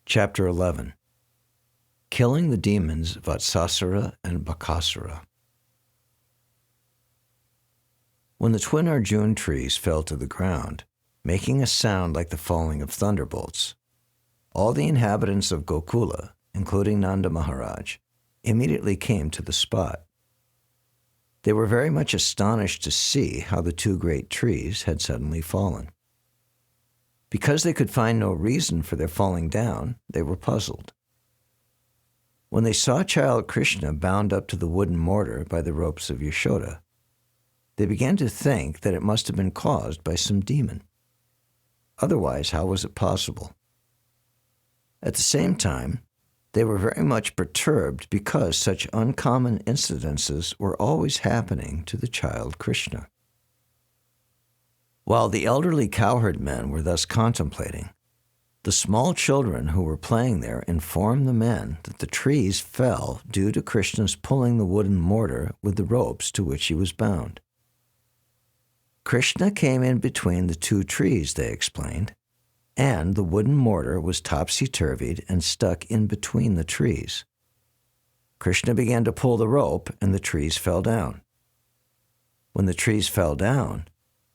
Chapter 11. Killing the demons Vatsasura and Bakasura. When the twin Arjuna trees fell to the ground, making a sound like the falling of thunderbolts, all the inhabitants of Gokula, including Nanda Maharaj, immediately came to the spot. They were very much astonished to see how the two great trees had suddenly fallen. Because they could find no reason for their falling down, they were puzzled. When they saw child Krishna bound up to the wooden mortar by the ropes of Yashoda, they began to think that it must have been caused by some demon. Otherwise, how was it possible? At the same time, they were very much perturbed because such uncommon incidences were always happening to the child Krishna. While the elderly cowherd men were thus contemplating, the small children who were playing there informed the men that the trees fell due to Krishna's pulling the wooden mortar with the ropes to which he was bound. Krishna came in between the two trees, they explained, and the wooden mortar was topsy-turvied and stuck in between the trees. Krishna began to pull the rope, and the trees fell down. When the trees fell down,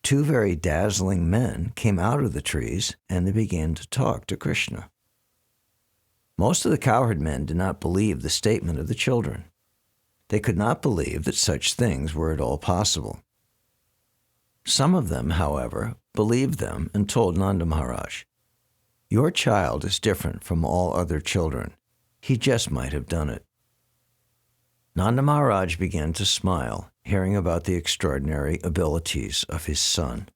two very dazzling men came out of the trees, and they began to talk to Krishna. Most of the cowherd men did not believe the statement of the children. They could not believe that such things were at all possible. Some of them, however, believed them and told Nanda Maharaj, "Your child is different from all other children. He just might have done it." Nanda Maharaj began to smile, hearing about the extraordinary abilities of his son.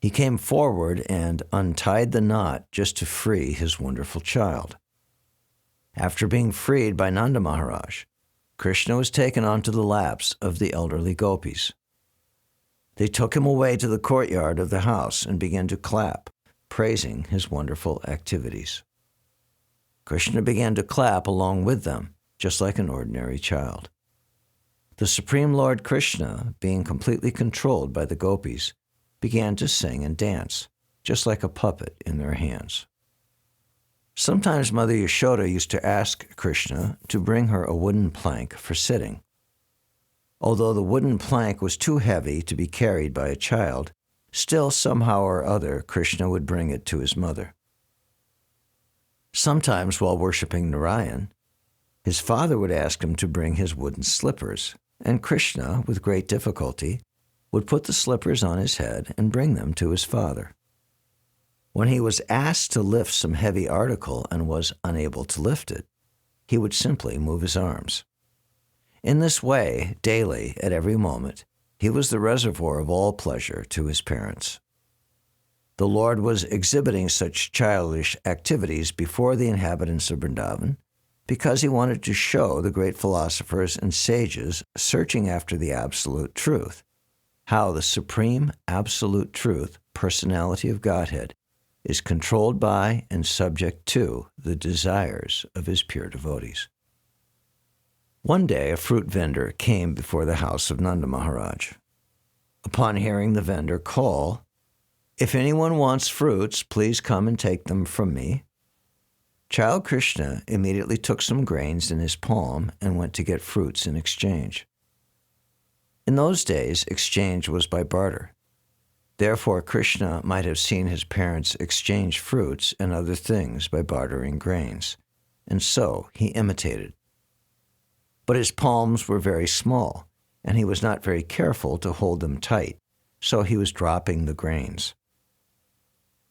He came forward and untied the knot just to free his wonderful child. After being freed by Nanda Maharaj, Krishna was taken onto the laps of the elderly gopis. They took him away to the courtyard of the house and began to clap, praising his wonderful activities. Krishna began to clap along with them, just like an ordinary child. The Supreme Lord Krishna, being completely controlled by the gopis, began to sing and dance, just like a puppet in their hands. Sometimes Mother Yashoda used to ask Krishna to bring her a wooden plank for sitting. Although the wooden plank was too heavy to be carried by a child, still somehow or other Krishna would bring it to his mother. Sometimes while worshiping Narayan, his father would ask him to bring his wooden slippers, and Krishna, with great difficulty, would put the slippers on his head and bring them to his father. When he was asked to lift some heavy article and was unable to lift it, he would simply move his arms. In this way, daily, at every moment, he was the reservoir of all pleasure to his parents. The Lord was exhibiting such childish activities before the inhabitants of Vrindavan because he wanted to show the great philosophers and sages searching after the absolute truth, how the supreme absolute truth, personality of Godhead, is controlled by and subject to the desires of his pure devotees. One day, a fruit vendor came before the house of Nanda Maharaj. Upon hearing the vendor call, "If anyone wants fruits, please come and take them from me," Child Krishna immediately took some grains in his palm and went to get fruits in exchange. In those days, exchange was by barter. Therefore, Krishna might have seen his parents exchange fruits and other things by bartering grains, and so he imitated. But his palms were very small, and he was not very careful to hold them tight, so he was dropping the grains.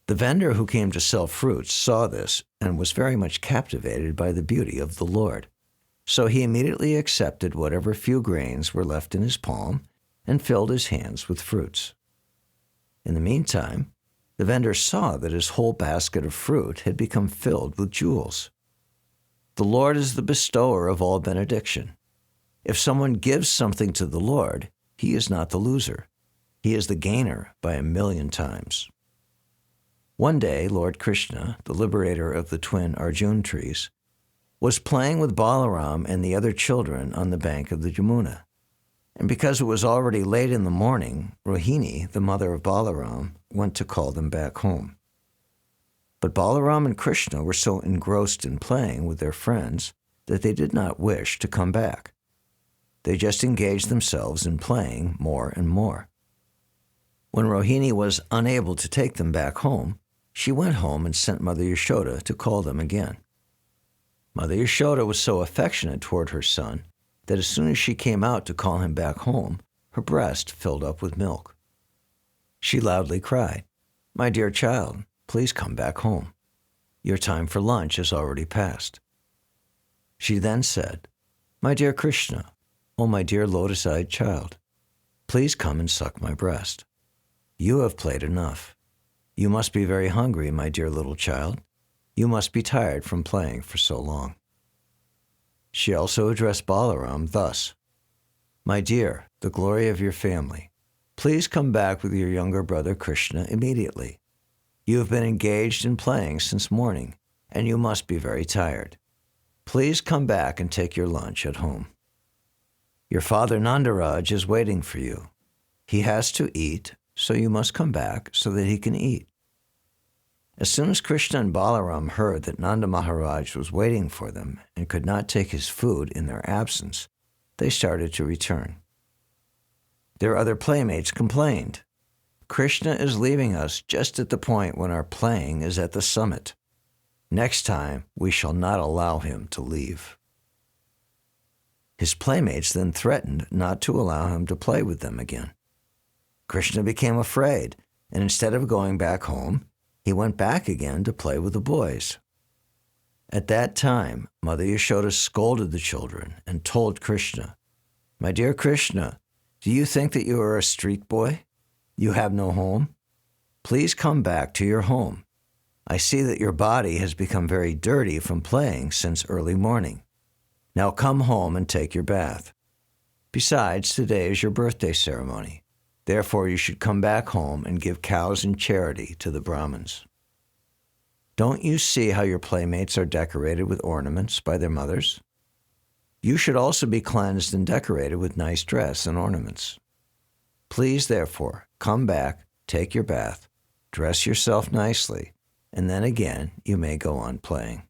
The vendor who came to sell fruits saw this and was very much captivated by the beauty of the Lord. So he immediately accepted whatever few grains were left in his palm and filled his hands with fruits. In the meantime, the vendor saw that his whole basket of fruit had become filled with jewels. The Lord is the bestower of all benediction. If someone gives something to the Lord, he is not the loser. He is the gainer by 1,000,000 times. One day, Lord Krishna, the liberator of the twin Arjuna trees, was playing with Balaram and the other children on the bank of the Yamuna. And because it was already late in the morning, Rohini, the mother of Balaram, went to call them back home. But Balaram and Krishna were so engrossed in playing with their friends that they did not wish to come back. They just engaged themselves in playing more and more. When Rohini was unable to take them back home, she went home and sent Mother Yashoda to call them again. Mother Yashoda was so affectionate toward her son that as soon as she came out to call him back home, her breast filled up with milk. She loudly cried, "My dear child, please come back home. Your time for lunch has already passed." She then said, "My dear Krishna, oh my dear lotus-eyed child, please come and suck my breast. You have played enough. You must be very hungry, my dear little child. You must be tired from playing for so long." She also addressed Balaram thus, "My dear, the glory of your family, please come back with your younger brother Krishna immediately. You have been engaged in playing since morning, and you must be very tired. Please come back and take your lunch at home. Your father Nandaraj is waiting for you. He has to eat, so you must come back so that he can eat." As soon as Krishna and Balaram heard that Nanda Maharaj was waiting for them and could not take his food in their absence, they started to return. Their other playmates complained, "Krishna is leaving us just at the point when our playing is at the summit. Next time, we shall not allow him to leave." His playmates then threatened not to allow him to play with them again. Krishna became afraid, and instead of going back home, he went back again to play with the boys. At that time, Mother Yashoda scolded the children and told Krishna, "My dear Krishna, do you think that you are a street boy? You have no home? Please come back to your home. I see that your body has become very dirty from playing since early morning. Now come home and take your bath. Besides, today is your birthday ceremony. Therefore, you should come back home and give cows in charity to the Brahmins. Don't you see how your playmates are decorated with ornaments by their mothers? You should also be cleansed and decorated with nice dress and ornaments. Please, therefore, come back, take your bath, dress yourself nicely, and then again you may go on playing."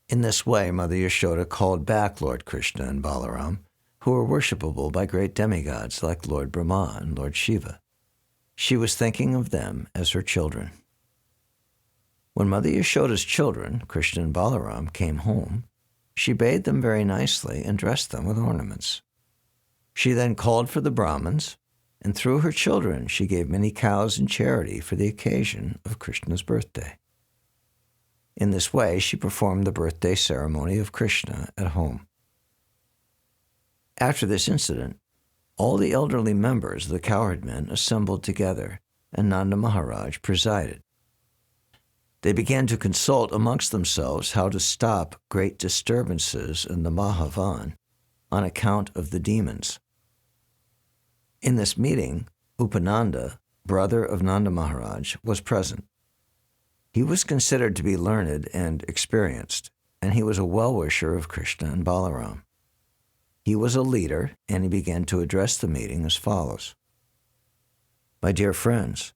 In this way, Mother Yashoda called back Lord Krishna and Balaram, who were worshipable by great demigods like Lord Brahma and Lord Shiva. She was thinking of them as her children. When Mother Yashoda's children, Krishna and Balaram, came home, she bathed them very nicely and dressed them with ornaments. She then called for the Brahmins, and through her children she gave many cows in charity for the occasion of Krishna's birthday. In this way, she performed the birthday ceremony of Krishna at home. After this incident, all the elderly members of the cowherd men assembled together, and Nanda Maharaj presided. They began to consult amongst themselves how to stop great disturbances in the Mahavan on account of the demons. In this meeting, Upananda, brother of Nanda Maharaj, was present. He was considered to be learned and experienced, and he was a well-wisher of Krishna and Balaram. He was a leader, and he began to address the meeting as follows. "My dear friends,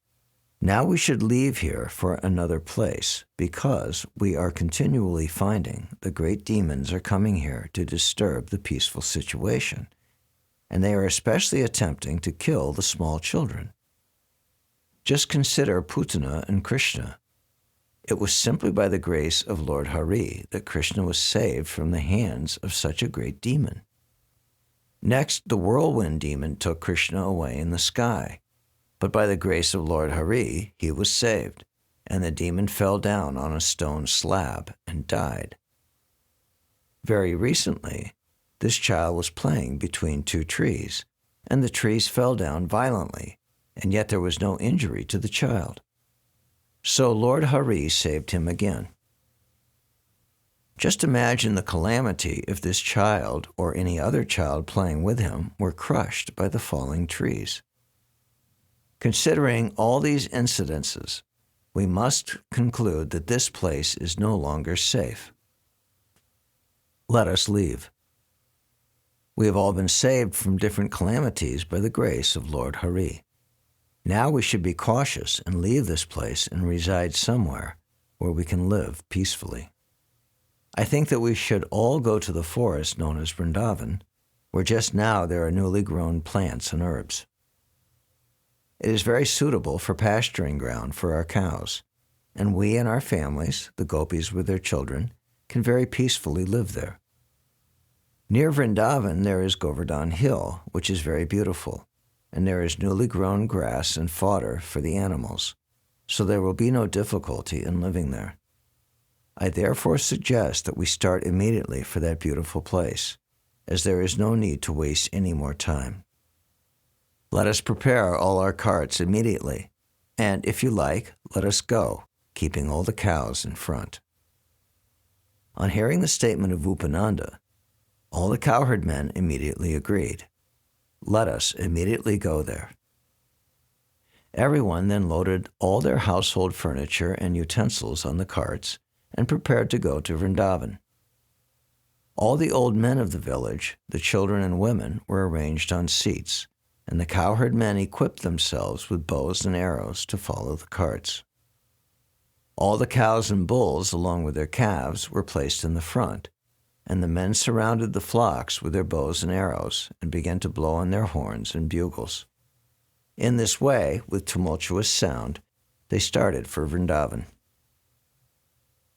now we should leave here for another place, because we are continually finding the great demons are coming here to disturb the peaceful situation, and they are especially attempting to kill the small children. Just consider Putana and Krishna. It was simply by the grace of Lord Hari that Krishna was saved from the hands of such a great demon. Next, the whirlwind demon took Krishna away in the sky, but by the grace of Lord Hari, he was saved, and the demon fell down on a stone slab and died. Very recently, this child was playing between two trees, and the trees fell down violently, and yet there was no injury to the child. So Lord Hari saved him again. Just imagine the calamity if this child or any other child playing with him were crushed by the falling trees. Considering all these incidences, we must conclude that this place is no longer safe. Let us leave. We have all been saved from different calamities by the grace of Lord Hari. Now we should be cautious and leave this place and reside somewhere where we can live peacefully. I think that we should all go to the forest known as Vrindavan, where just now there are newly grown plants and herbs. It is very suitable for pasturing ground for our cows, and we and our families, the gopis with their children, can very peacefully live there. Near Vrindavan there is Govardhan Hill, which is very beautiful, and there is newly grown grass and fodder for the animals, so there will be no difficulty in living there. I therefore suggest that we start immediately for that beautiful place, as there is no need to waste any more time. Let us prepare all our carts immediately, and if you like, let us go, keeping all the cows in front. On hearing the statement of Upananda, all the cowherd men immediately agreed. Let us immediately go there. Everyone then loaded all their household furniture and utensils on the carts and prepared to go to Vrindavan. All the old men of the village, the children and women, were arranged on seats, and the cowherd men equipped themselves with bows and arrows to follow the carts. All the cows and bulls, along with their calves, were placed in the front, and the men surrounded the flocks with their bows and arrows and began to blow on their horns and bugles. In this way, with tumultuous sound, they started for Vrindavan.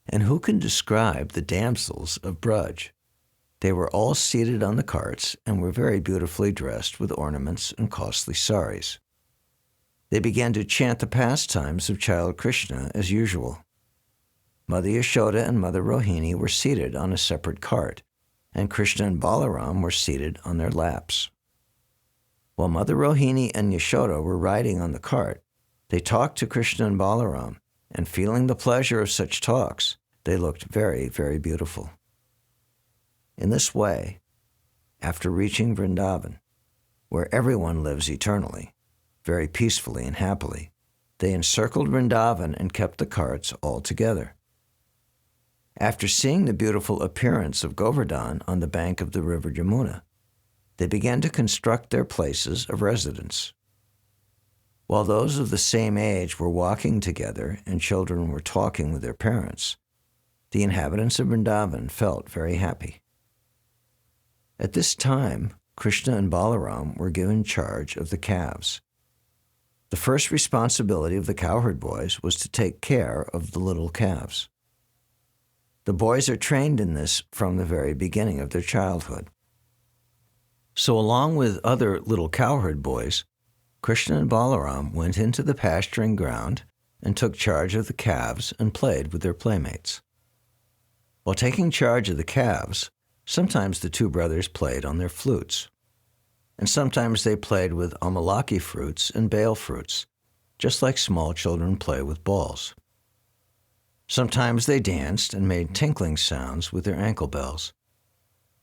And who can describe the damsels of Braj? They were all seated on the carts and were very beautifully dressed with ornaments and costly saris. They began to chant the pastimes of child Krishna as usual. Mother Yashoda and Mother Rohini were seated on a separate cart, and Krishna and Balaram were seated on their laps. While Mother Rohini and Yashoda were riding on the cart, they talked to Krishna and Balaram, and feeling the pleasure of such talks, they looked very, very beautiful. In this way, after reaching Vrindavan, where everyone lives eternally, very peacefully and happily, they encircled Vrindavan and kept the carts all together. After seeing the beautiful appearance of Govardhan on the bank of the river Yamuna, they began to construct their places of residence. While those of the same age were walking together and children were talking with their parents, the inhabitants of Vrindavan felt very happy. At this time, Krishna and Balaram were given charge of the calves. The first responsibility of the cowherd boys was to take care of the little calves. The boys are trained in this from the very beginning of their childhood. So along with other little cowherd boys, Krishna and Balaram went into the pasturing ground and took charge of the calves and played with their playmates. While taking charge of the calves, sometimes the two brothers played on their flutes, and sometimes they played with amalaki fruits and bale fruits, just like small children play with balls. Sometimes they danced and made tinkling sounds with their ankle bells.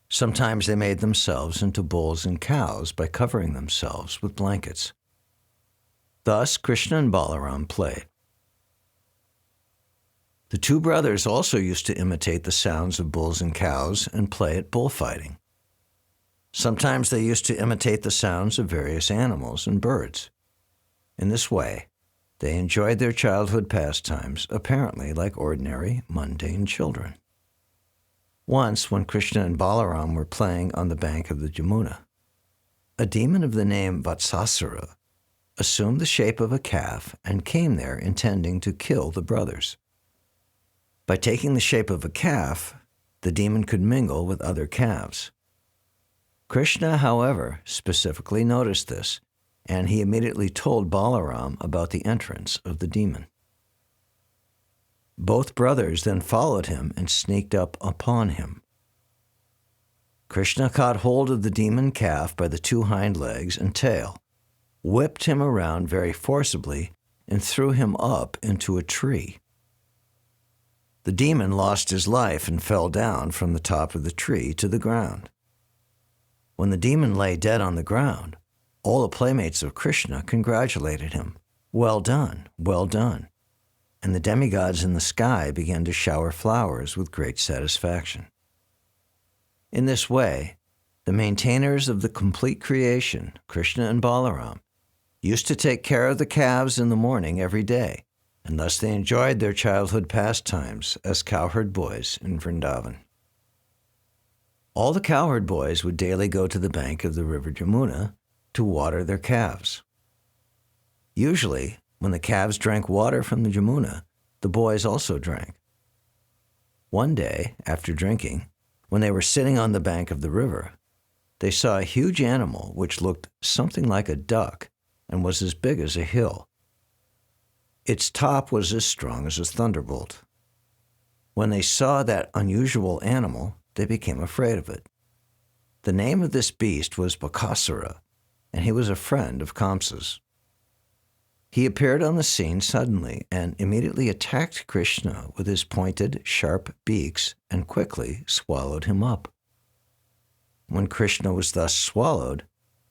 Sometimes they made themselves into bulls and cows by covering themselves with blankets. Thus, Krishna and Balaram played. The two brothers also used to imitate the sounds of bulls and cows and play at bullfighting. Sometimes they used to imitate the sounds of various animals and birds. In this way, they enjoyed their childhood pastimes apparently like ordinary, mundane children. Once, when Krishna and Balaram were playing on the bank of the Yamuna, a demon of the name Vatsasura assumed the shape of a calf and came there intending to kill the brothers. By taking the shape of a calf, the demon could mingle with other calves. Krishna, however, specifically noticed this, and he immediately told Balaram about the entrance of the demon. Both brothers then followed him and sneaked up upon him. Krishna caught hold of the demon calf by the two hind legs and tail, whipped him around very forcibly, and threw him up into a tree. The demon lost his life and fell down from the top of the tree to the ground. When the demon lay dead on the ground, all the playmates of Krishna congratulated him. "Well done, well done." And the demigods in the sky began to shower flowers with great satisfaction. In this way, the maintainers of the complete creation, Krishna and Balaram, used to take care of the calves in the morning every day, and thus they enjoyed their childhood pastimes as cowherd boys in Vrindavan. All the cowherd boys would daily go to the bank of the river Jamuna to water their calves. Usually, when the calves drank water from the Jamuna, the boys also drank. One day, after drinking, when they were sitting on the bank of the river, they saw a huge animal which looked something like a duck and was as big as a hill. Its top was as strong as a thunderbolt. When they saw that unusual animal, they became afraid of it. The name of this beast was Bakasura, and he was a friend of Kamsa's. He appeared on the scene suddenly and immediately attacked Krishna with his pointed, sharp beaks and quickly swallowed him up. When Krishna was thus swallowed,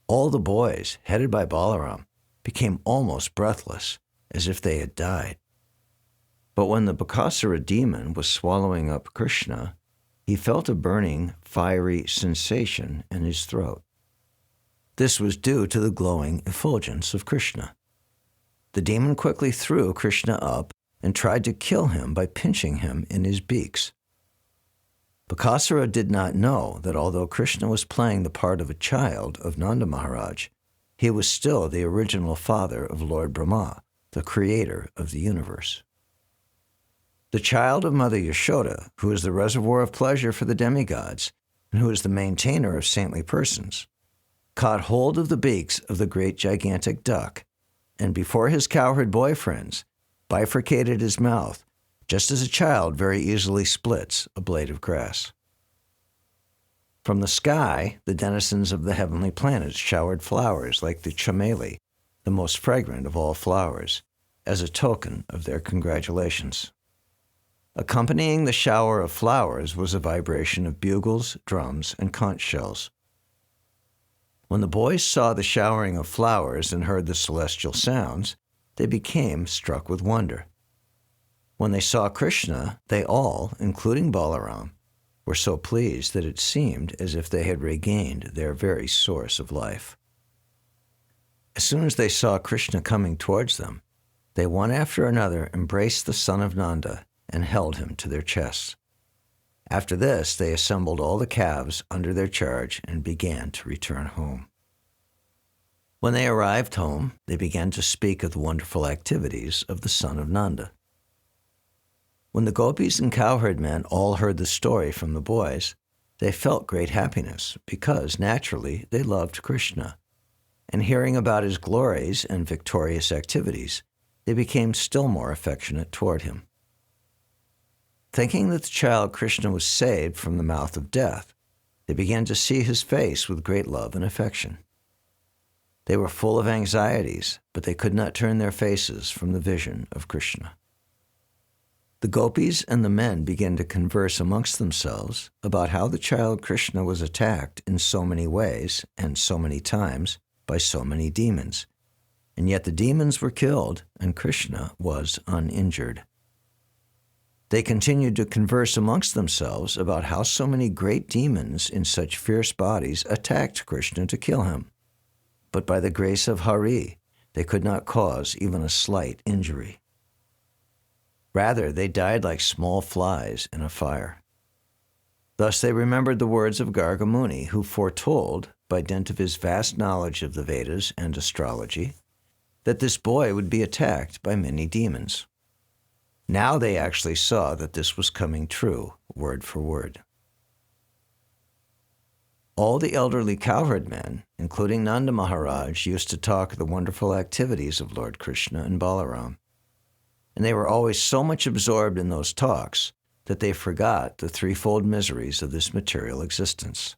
all the boys, headed by Balaram, became almost breathless, as if they had died. But when the Bakasura demon was swallowing up Krishna, he felt a burning, fiery sensation in his throat. This was due to the glowing effulgence of Krishna. The demon quickly threw Krishna up and tried to kill him by pinching him in his beaks. Bakasura did not know that although Krishna was playing the part of a child of Nanda Maharaj, he was still the original father of Lord Brahma, the creator of the universe. The child of Mother Yashoda, who is the reservoir of pleasure for the demigods, and who is the maintainer of saintly persons, caught hold of the beaks of the great gigantic duck, and before his cowherd boyfriends, bifurcated his mouth, just as a child very easily splits a blade of grass. From the sky, the denizens of the heavenly planets showered flowers like the chameli, the most fragrant of all flowers, as a token of their congratulations. Accompanying the shower of flowers was a vibration of bugles, drums, and conch shells. When the boys saw the showering of flowers and heard the celestial sounds, they became struck with wonder. When they saw Krishna, they all, including Balaram, were so pleased that it seemed as if they had regained their very source of life. As soon as they saw Krishna coming towards them, they one after another embraced the son of Nanda and held him to their chests. After this, they assembled all the calves under their charge and began to return home. When they arrived home, they began to speak of the wonderful activities of the son of Nanda. When the gopis and cowherd men all heard the story from the boys, they felt great happiness because, naturally, they loved Krishna. And hearing about his glories and victorious activities, they became still more affectionate toward him. Thinking that the child Krishna was saved from the mouth of death, they began to see his face with great love and affection. They were full of anxieties, but they could not turn their faces from the vision of Krishna. The gopis and the men began to converse amongst themselves about how the child Krishna was attacked in so many ways and so many times by so many demons, and yet the demons were killed and Krishna was uninjured. They continued to converse amongst themselves about how so many great demons in such fierce bodies attacked Krishna to kill him. But by the grace of Hari, they could not cause even a slight injury. Rather, they died like small flies in a fire. Thus they remembered the words of Garga Muni, who foretold, by dint of his vast knowledge of the Vedas and astrology, that this boy would be attacked by many demons. Now they actually saw that this was coming true, word for word. All the elderly cowherd men, including Nanda Maharaj, used to talk of the wonderful activities of Lord Krishna and Balaram. And they were always so much absorbed in those talks that they forgot the threefold miseries of this material existence.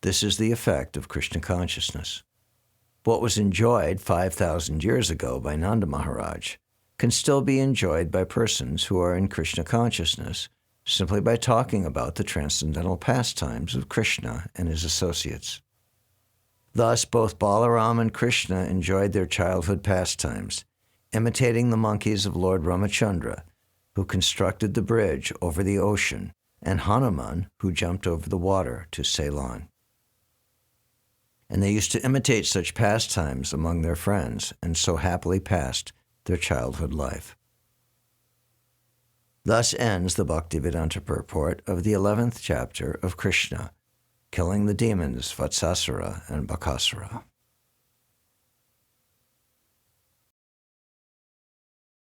This is the effect of Krishna consciousness. What was enjoyed 5,000 years ago by Nanda Maharaj can still be enjoyed by persons who are in Krishna consciousness simply by talking about the transcendental pastimes of Krishna and his associates. Thus, both Balaram and Krishna enjoyed their childhood pastimes, imitating the monkeys of Lord Ramachandra, who constructed the bridge over the ocean, and Hanuman, who jumped over the water to Ceylon. and they used to imitate such pastimes among their friends, and so happily passed their childhood life. Thus ends the Bhaktivedanta purport of the 11th chapter of Krishna, killing the demons Vatsasura and Bakasura.